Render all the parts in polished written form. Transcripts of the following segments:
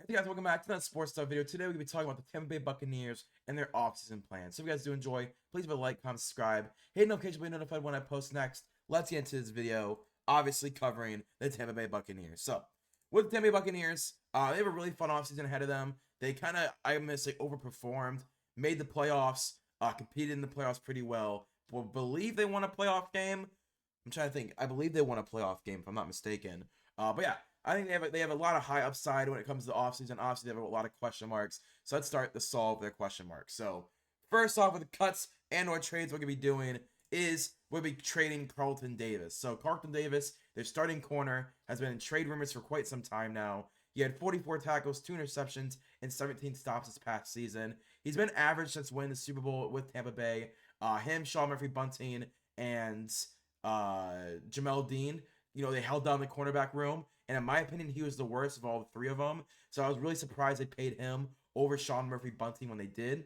Hey guys, welcome back to another sports stuff video. Today we're going to be talking about the Tampa Bay Buccaneers and their offseason plan. So if you guys do enjoy, please leave a like, comment, subscribe, hit the notification bell to be notified when I post next. Let's get into this video, obviously covering the Tampa Bay Buccaneers. So, with the Tampa Bay Buccaneers, they have a really fun offseason ahead of them. They kind of, I'm going to say, overperformed, made the playoffs, competed in the playoffs pretty well. Believe they won a playoff game. I'm trying to think. I believe they won a playoff game, if I'm not mistaken. But yeah, I think they have a lot of high upside when it comes to the offseason. Obviously, they have a lot of question marks. So let's start to solve their question marks. So first off, with the cuts and or trades we're going to be doing is we'll be trading Carlton Davis. So Carlton Davis, their starting corner, has been in trade rumors for quite some time now. He had 44 tackles, 2 interceptions, and 17 stops this past season. He's been average since winning the Super Bowl with Tampa Bay. Him, Sean Murphy-Bunting, and Jamel Dean, they held down the cornerback room. And in my opinion, he was the worst of all the three of them. So I was really surprised they paid him over Sean Murphy-Bunting when they did.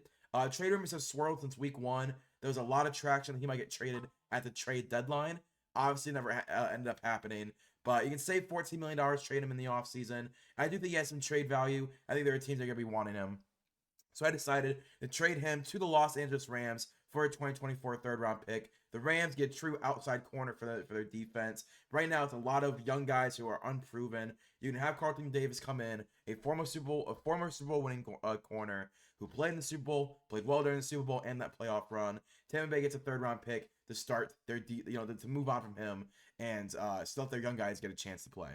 Trade rumors have swirled since week 1. There was a lot of traction that he might get traded at the trade deadline. Obviously, never ended up happening. But you can save $14 million, trade him in the offseason. I do think he has some trade value. I think there are teams that are going to be wanting him. So I decided to trade him to the Los Angeles Rams for a 2024 third-round pick. The Rams get true outside corner for their defense. Right now, it's a lot of young guys who are unproven. You can have Carlton Davis come in, a former Super Bowl winning corner who played in the Super Bowl, played well during the Super Bowl and that playoff run. Tampa Bay gets a third-round pick to start their to move on from him and still let their young guys get a chance to play.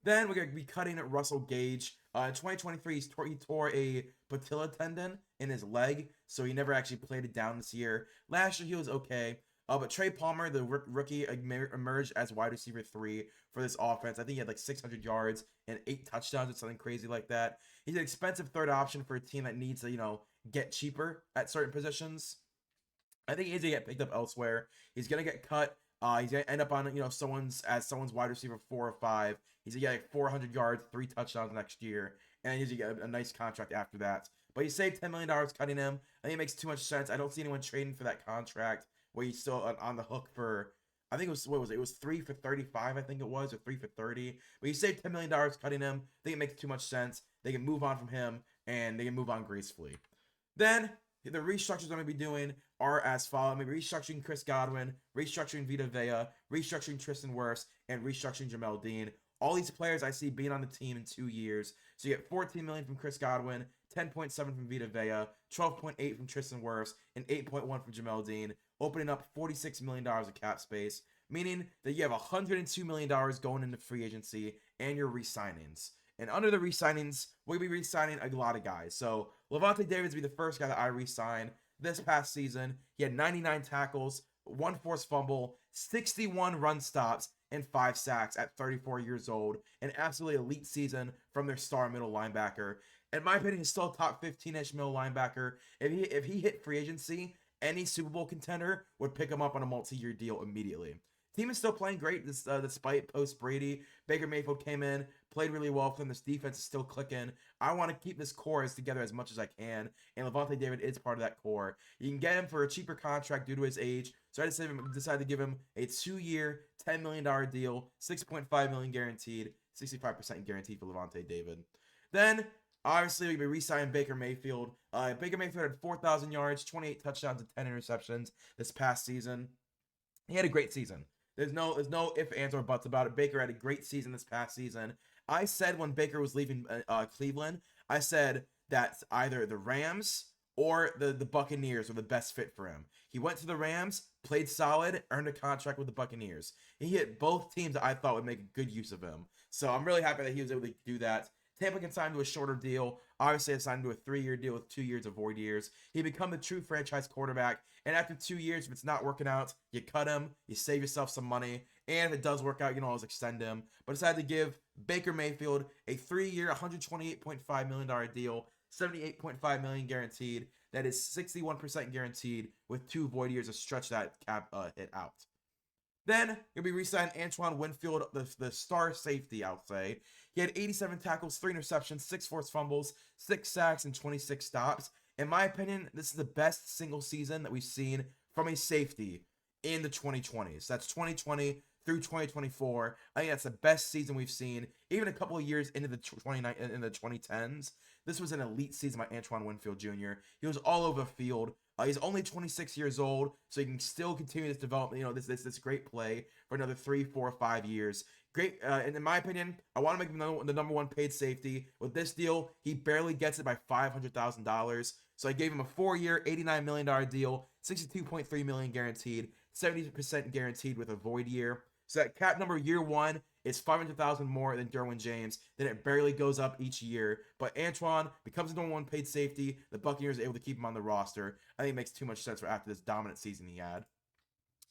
Then we're going to be cutting Russell Gage. In 2023, he tore a patella tendon in his leg, so he never actually played it down this year. Last year, he was okay. But Trey Palmer, the rookie, emerged as wide receiver 3 for this offense. I think he had like 600 yards and 8 touchdowns or something crazy like that. He's an expensive third option for a team that needs to, get cheaper at certain positions. I think he's going to get picked up elsewhere. He's going to get cut. He's going to end up on, someone's wide receiver 4 or 5. He's going to get like 400 yards, 3 touchdowns next year. And he's going to get a nice contract after that. But he saved $10 million cutting him. I think it makes too much sense. I don't see anyone trading for that contract where he's still on the hook for, I think it was, what was it? It was 3 for 35, I think it was, or 3 for 30. But he saved $10 million cutting him. I think it makes too much sense. They can move on from him, and they can move on gracefully. Then, the restructures I'm going to be doing are as follows. I'm going to be restructuring Chris Godwin, restructuring Vita Vea, restructuring Tristan Wirfs, and restructuring Jamel Dean. All these players I see being on the team in 2 years. So you get $14 million from Chris Godwin, $10.7 from Vita Vea, $12.8 from Tristan Wirfs, and $8.1 from Jamel Dean, opening up $46 million of cap space, meaning that you have $102 million going into free agency and your re-signings. And under the re-signings, we'll be re-signing a lot of guys. So Lavonte David will be the first guy that I re-sign this past season. He had 99 tackles, 1 forced fumble, 61 run stops, and 5 sacks at 34 years old. An absolutely elite season from their star middle linebacker. In my opinion, he's still a top 15-ish middle linebacker. If he hit free agency, any Super Bowl contender would pick him up on a multi-year deal immediately. Team is still playing great despite post-Brady. Baker Mayfield came in, played really well for them. This defense is still clicking. I want to keep this core together as much as I can, and Lavonte David is part of that core. You can get him for a cheaper contract due to his age, so I decided to give him a 2-year, $10 million deal, $6.5 million guaranteed, 65% guaranteed for Lavonte David. Then, obviously, we'll be re-signing Baker Mayfield. Baker Mayfield had 4,000 yards, 28 touchdowns, and 10 interceptions this past season. He had a great season. There's no ifs, ands, or buts about it. Baker had a great season this past season. I said when Baker was leaving Cleveland, I said that either the Rams or the Buccaneers were the best fit for him. He went to the Rams, played solid, earned a contract with the Buccaneers. He hit both teams that I thought would make good use of him. So I'm really happy that he was able to do that. Tampa can sign him to a shorter deal. Obviously, I signed him to a 3-year deal with 2 years of void years. He become the true franchise quarterback. And after 2 years, if it's not working out, you cut him, you save yourself some money. And if it does work out, you can always extend him. But I decided to give Baker Mayfield a 3-year, $128.5 million deal, $78.5 million guaranteed. That is 61% guaranteed with 2 void years to stretch that cap hit out. Then, you'll be re-signing Antoine Winfield, the star safety, I'll say. He had 87 tackles, 3 interceptions, 6 forced fumbles, 6 sacks, and 26 stops. In my opinion, this is the best single season that we've seen from a safety in the 2020s. That's 2020, through 2024. I think that's the best season we've seen. Even a couple of years into the 2010s, this was an elite season by Antoine Winfield Jr. He was all over the field. He's only 26 years old, so he can still continue this development. This great play for another 3, 4, 5 years. Great, and in my opinion, I want to make him the number one paid safety. With this deal, he barely gets it by $500,000. So I gave him a 4-year, $89 million deal, $62.3 million guaranteed, 70% guaranteed with a void year. So that cap number year one is $500,000 more than Derwin James. Then it barely goes up each year. But Antoine becomes the number one paid safety. The Buccaneers are able to keep him on the roster. I think it makes too much sense for after this dominant season he had.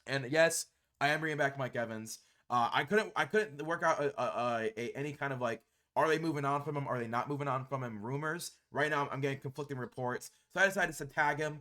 And yes, I am bringing back Mike Evans. I couldn't work out any kind of like, are they moving on from him? Are they not moving on from him? Rumors. Right now, I'm getting conflicting reports. So I decided to tag him.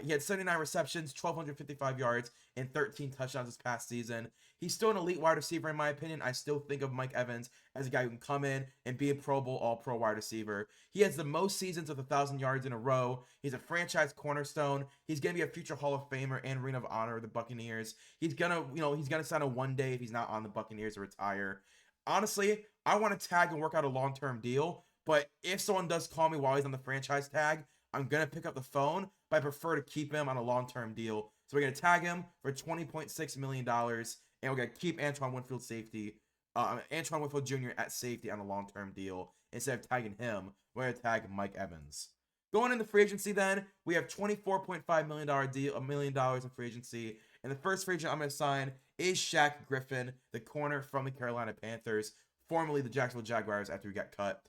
He had 79 receptions, 1,255 yards, and 13 touchdowns this past season. He's still an elite wide receiver, in my opinion. I still think of Mike Evans as a guy who can come in and be a Pro Bowl, All-Pro wide receiver. He has the most seasons with 1,000 yards in a row. He's a franchise cornerstone. He's going to be a future Hall of Famer and Ring of Honor of the Buccaneers. He's going to sign a one day if he's not on the Buccaneers to retire. Honestly, I want to tag and work out a long-term deal, but if someone does call me while he's on the franchise tag, I'm going to pick up the phone, but I prefer to keep him on a long-term deal. So we're going to tag him for $20.6 million, and we're going to keep Antoine Winfield Jr. at safety on a long-term deal. Instead of tagging him, we're going to tag Mike Evans. Going into free agency then, we have $24.5 million in free agency. And the first free agent I'm going to sign is Shaq Griffin, the corner from the Carolina Panthers, formerly the Jacksonville Jaguars after he got cut.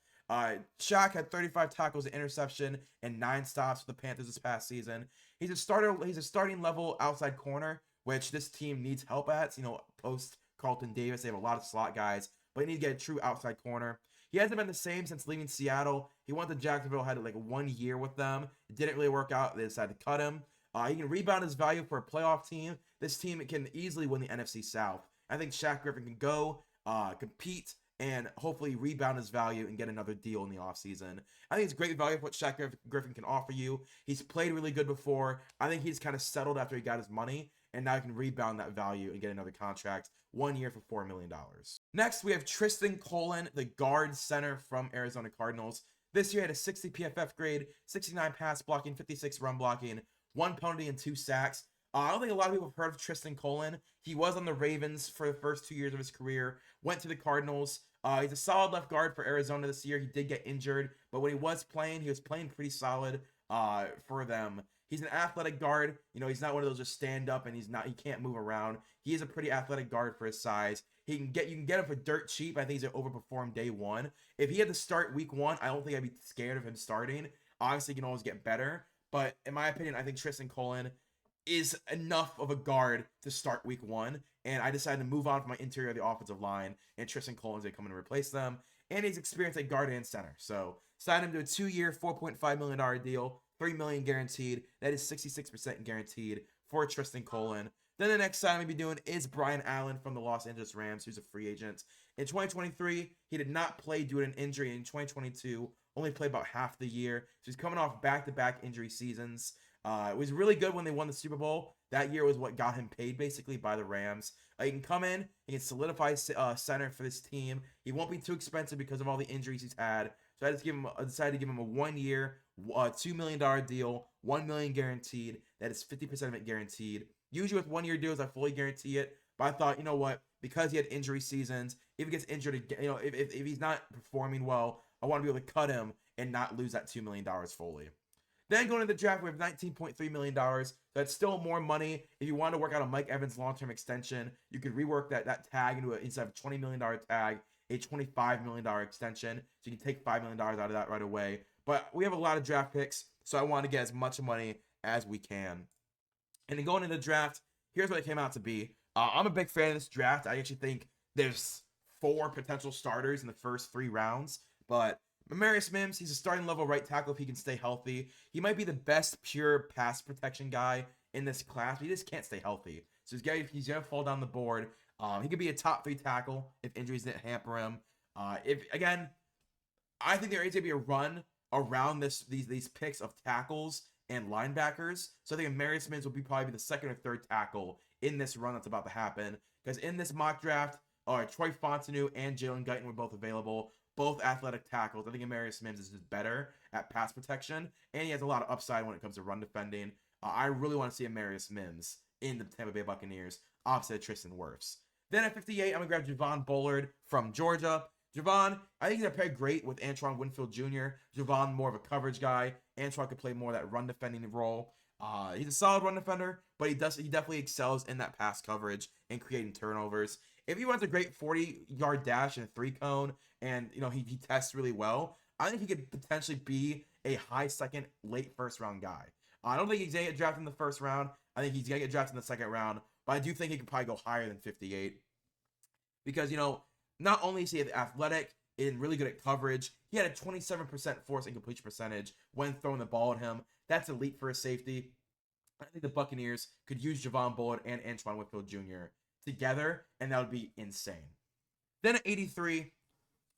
Shaq had 35 tackles, an interception, and 9 stops for the Panthers this past season. He's a starting level outside corner, which this team needs help at. Post Carlton Davis, they have a lot of slot guys, but they need to get a true outside corner. He hasn't been the same since leaving Seattle. He went to Jacksonville, had like 1 year with them. It didn't really work out. They decided to cut him. He can rebound his value for a playoff team. This team can easily win the NFC South. I think Shaq Griffin can go, compete, and hopefully rebound his value and get another deal in the offseason. I think it's great value for what Shaq Griffin can offer you. He's played really good before. I think he's kind of settled after he got his money, and now he can rebound that value and get another contract, 1 year for $4 million. Next, we have Tristan Colon, the guard center from Arizona Cardinals. This year, he had a 60 PFF grade, 69 pass blocking, 56 run blocking, 1 penalty, and 2 sacks. I don't think a lot of people have heard of Tristan Colon. He was on the Ravens for the first 2 years of his career, went to the Cardinals. He's a solid left guard for Arizona this year. He did get injured, but when he was playing pretty solid for them. He's an athletic guard. He's not one of those just stand up and he can't move around. He is a pretty athletic guard for his size. You can get him for dirt cheap. I think he's going to overperform day one. If he had to start week 1, I don't think I'd be scared of him starting. Obviously, he can always get better, but in my opinion, I think Tristan Colon is enough of a guard to start week 1, and I decided to move on from my interior of the offensive line, and Tristan Colon's going to come in and replace them, and he's experienced at guard and center. So signed him to a 2-year, $4.5 million deal, $3 million guaranteed. That is 66% guaranteed for Tristan Colon. Then the next sign we'll be doing is Brian Allen from the Los Angeles Rams, who's a free agent. In 2023, he did not play due to an injury. In 2022, only played about half the year. So he's coming off back-to-back injury seasons. It was really good when they won the Super Bowl. That year was what got him paid, basically, by the Rams. He can come in, he can solidify center for this team. He won't be too expensive because of all the injuries he's had. So I decided to give him a 1-year, $2 million deal, $1 million guaranteed. That is 50% of it guaranteed. Usually with 1-year deals, I fully guarantee it. But I thought, you know what? Because he had injury seasons, if he gets injured again, if he's not performing well, I want to be able to cut him and not lose that $2 million fully. Then going to the draft, we have $19.3 million. That's still more money. If you want to work out a Mike Evans long-term extension, you could rework that tag into instead of a $20 million tag, a $25 million extension. So you can take $5 million out of that right away. But we have a lot of draft picks, so I want to get as much money as we can. And then going into the draft, here's what it came out to be. I'm a big fan of this draft. I actually think there's 4 potential starters in the first 3 rounds. But Marius Mims, he's a starting level right tackle if he can stay healthy. He might be the best pure pass protection guy in this class, but he just can't stay healthy. So he's going to fall down the board. He could be a top 3 tackle if injuries didn't hamper him. I think there is going to be a run around these picks of tackles and linebackers. So I think Marius Mims will probably be the second or third tackle in this run that's about to happen. because in this mock draft, Troy Fontenot and Jalen Guyton were both available, both athletic tackles. I think Amarius Mims is just better at pass protection, and he has a lot of upside when it comes to run defending. I really want to see Amarius Mims in the Tampa Bay Buccaneers opposite Tristan Wirfs. Then at 58, I'm going to grab Javon Bullard from Georgia. Javon, I think he's going to pair great with Antoine Winfield Jr. Javon, more of a coverage guy. Antoine could play more of that run defending role. He's a solid run defender, but he definitely excels in that pass coverage and creating turnovers. If he runs a great 40-yard dash and a 3-cone, and he tests really well, I think he could potentially be a high second, late first round guy. I don't think he's going to get drafted in the first round. I think he's going to get drafted in the second round, but I do think he could probably go higher than 58 because, not only is he athletic and really good at coverage, he had a 27% force and completion percentage when throwing the ball at him. That's elite for a safety. I think the Buccaneers could use Javon Bullard and Antoine Winfield Jr. together, and that would be insane. Then at 83,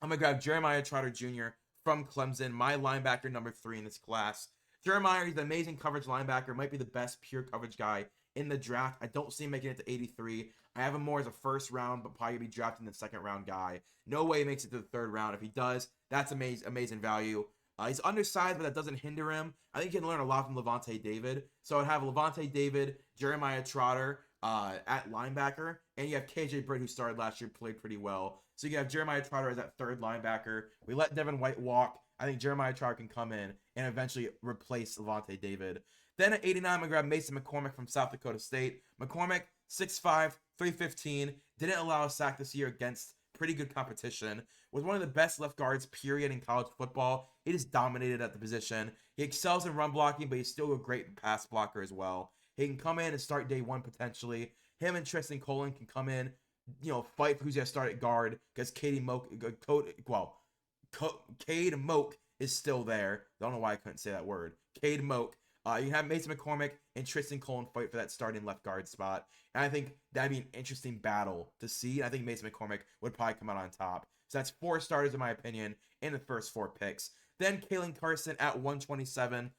I'm going to grab Jeremiah Trotter Jr. from Clemson, my linebacker number 3 in this class. Jeremiah, he's an amazing coverage linebacker, might be the best pure coverage guy in the draft. I don't see him making it to 83. I have him more as a first round, but probably be drafting the second round guy. No way he makes it to the third round. If he does, that's amazing value. He's undersized, but that doesn't hinder him. I think he can learn a lot from Levante David. So I'd have Levante David, Jeremiah Trotter at linebacker, and you have KJ Britt, who started last year, played pretty well. So you have Jeremiah Trotter as that third linebacker. We let Devin White walk. I think Jeremiah Trotter can come in and eventually replace Levante David. Then at 89, I'm going to grab Mason McCormick from South Dakota State. McCormick, 6'5", 315, didn't allow a sack this year against pretty good competition. Was one of the best left guards, period, in college football. He just dominated at the position. He excels in run blocking, but he's still a great pass blocker as well. He can come in and start day one potentially. Him and Tristan Colin can come in, fight for who's going to start at guard because Cade Moak is still there. I don't know why I couldn't say that word. Cade Moak. You have Mason McCormick and Tristan Colin fight for that starting left guard spot. And I think that'd be an interesting battle to see. I think Mason McCormick would probably come out on top. So that's 4 starters, in my opinion, in the first 4 picks. Then Kalen Carson at 127.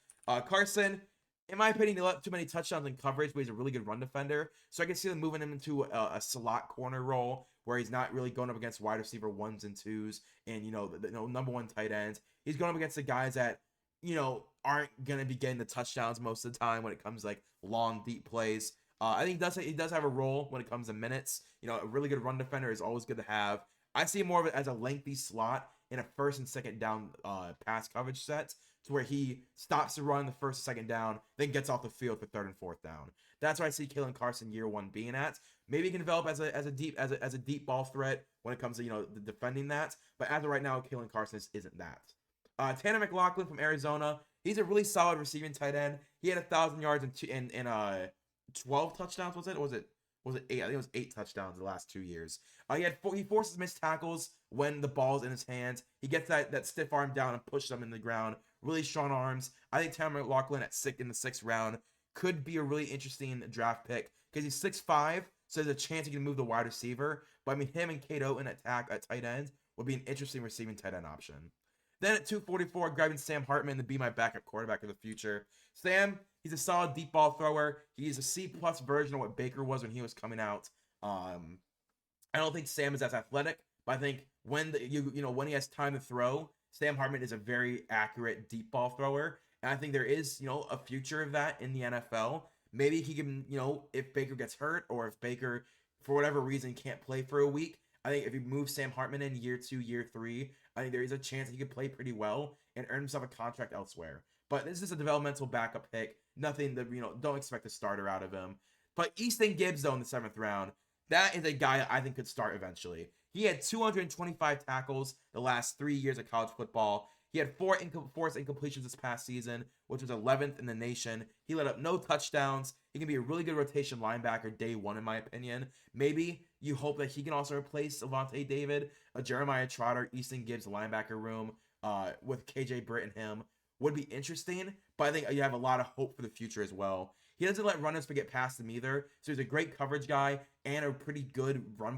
Carson, in my opinion, he let too many touchdowns in coverage, but he's a really good run defender. So I can see them moving him into a slot corner role where he's not really going up against wide receiver 1s and 2s and, the number 1 tight ends. He's going up against the guys that, aren't going to be getting the touchdowns most of the time when it comes to, like, long, deep plays. I think he does have a role when it comes to minutes. A really good run defender is always good to have. I see more of it as a lengthy slot in a first and second down pass coverage set to where he stops the run the first and second down, then gets off the field for third and fourth down. That's where I see Kalen Carson year 1 being at. Maybe he can develop as a deep ball threat when it comes to defending that. But as of right now, Kalen Carson isn't that. Tanner McLaughlin from Arizona. He's a really solid receiving tight end. He had 1,000 yards and 12 touchdowns. Was it 8? I think it was 8 touchdowns the last 2 years. He forces missed tackles when the ball's in his hands. He gets that stiff arm down and pushes them in the ground. Really strong arms. I think Tanner McLaughlin in the 6th round could be a really interesting draft pick because he's 6'5", so there's a chance he can move the wide receiver. But him and Cade Oten at tight end would be an interesting receiving tight end option. Then at 244, grabbing Sam Hartman to be my backup quarterback of the future. Sam, he's a solid deep ball thrower. He's a C+ version of what Baker was when he was coming out. I don't think Sam is as athletic, but I think when when he has time to throw, Sam Hartman is a very accurate deep ball thrower. And I think there is, a future of that in the NFL. Maybe he can, if Baker gets hurt or if Baker, for whatever reason, can't play for a week, I think if you move Sam Hartman in year 2, year 3, I think there is a chance that he could play pretty well and earn himself a contract elsewhere. But this is a developmental backup pick. Nothing that, don't expect a starter out of him. But Easton Gibbs, though, in the 7th round, that is a guy that I think could start eventually. He had 225 tackles the last 3 years of college football. He had 4 forced incompletions this past season, which was 11th in the nation. He let up no touchdowns. He can be a really good rotation linebacker day 1, in my opinion. Maybe you hope that he can also replace Levante David, a Jeremiah Trotter, Easton Gibbs linebacker room with KJ Britt and him. Would be interesting, but I think you have a lot of hope for the future as well. He doesn't let runners get past him either, so he's a great coverage guy and a pretty good run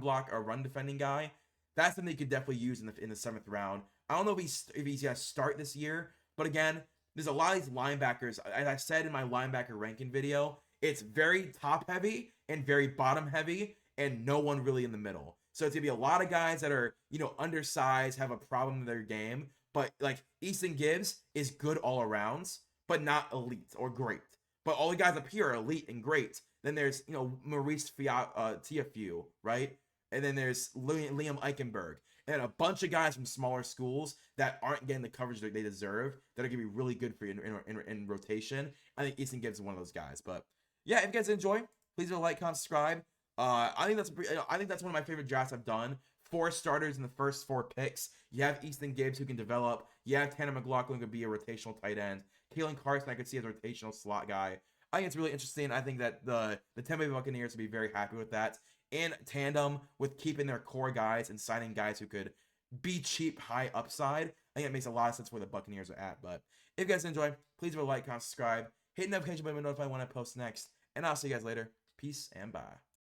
defending guy. That's something you could definitely use in the 7th round. I don't know if he's going to start this year, but again, there's a lot of these linebackers. As I said in my linebacker ranking video, it's very top heavy and very bottom heavy, and no one really in the middle. So it's gonna be a lot of guys that are, undersized, have a problem in their game, but like Easton Gibbs is good all arounds, but not elite or great. But all the guys up here are elite and great. Then there's, Maurice Tiafoe, right? And then there's Liam Eichenberg, and a bunch of guys from smaller schools that aren't getting the coverage that they deserve, that are gonna be really good for you in rotation. I think Easton Gibbs is one of those guys. But yeah, if you guys enjoy, please do like, comment, subscribe. I think that's one of my favorite drafts I've done. 4 starters in the first 4 picks. You have Easton Gibbs, who can develop. You have Tanner McLaughlin, who could be a rotational tight end. Kalen Carson, I could see as a rotational slot guy. I think it's really interesting. I think that the Tampa Bay Buccaneers would be very happy with that, in tandem with keeping their core guys and signing guys who could be cheap, high upside. I think it makes a lot of sense where the Buccaneers are at. But if you guys enjoy, please leave a like, comment, subscribe, hit the notification button to be notified when I post next. And I'll see you guys later. Peace and bye.